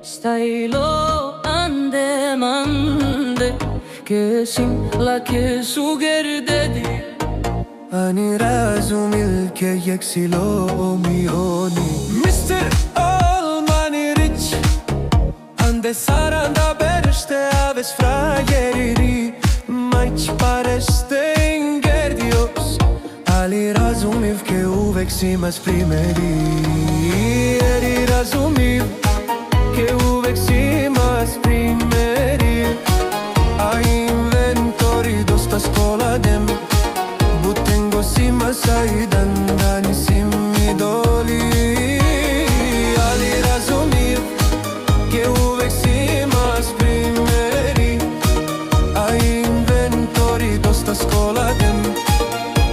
Stailo ande mande che la che sugerdedi Ani razumil che jeksilo mioni Mr. Olmani Rich Ande saranda berste aves frageriri Maici pareste ingerdios Ali razumiv che uveximas primeri Eri razumiv che uveximas primeri A inventori dosta scola dem Butengo sima saidan dani simi doli Ali razumiv che uveximas primeri A inventori dosta scola dem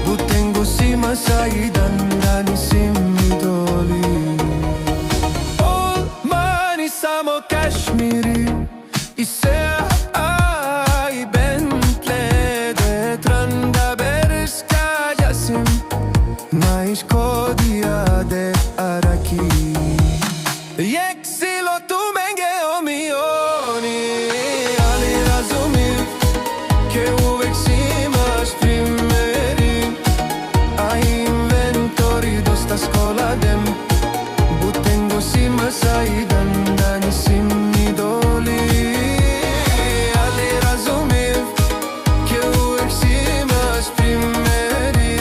Butengo sima saidan dani simi doli Samo Kashmiri Isea ai Bentley de Trandaberska Yasim Naish Kodia de Araki Yeksilo tu menge o mioni Ali razumiv che uveximas primeri A inventori dosta scola dem Butengo sima saidan Simi doli Ali razumiv che uveximas primeri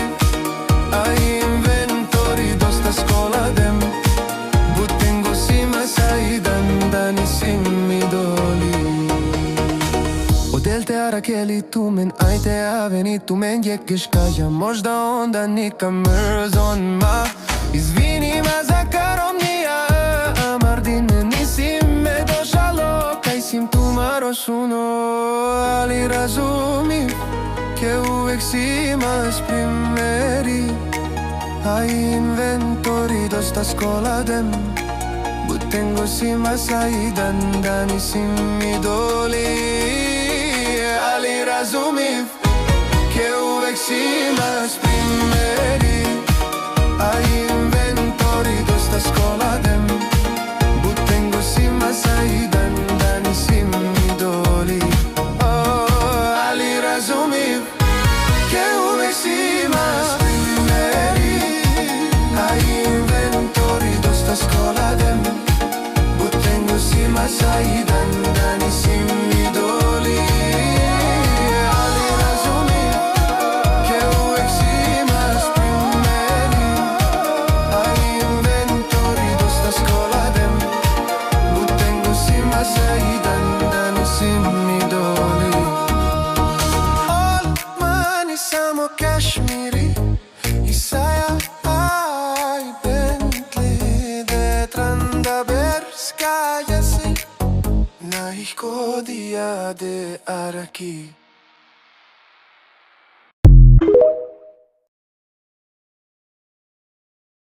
A inventori dosta scola dem Butengo sima saidan dani simi doli Odelte arakeli tu men ajte aveni tu men jekishkaja Možda onda nikam mërzon ma Izvini ma za karomnija Amardine nisime došalo Kaj sim tu marosuno Ali razumiv che uveximas primeri A inventori dosta scola dem Butengo sima saidan dani simi doli Ali razumiv che uveximas primeri A inventori dosta scola dem Butengo sima saidan dani simi doli Ali razumiv che uveximas primeri A inventori dosta scola dem Butengo sima saidan dani simi doli Ali razumiv che uveximas primeri A inventori dosta scola dem Butengo sima saidan dani simi doli Olmani samo Kashmiri Isaya ai Bentley de Trandaberska Yasim Naish Kodia de Araki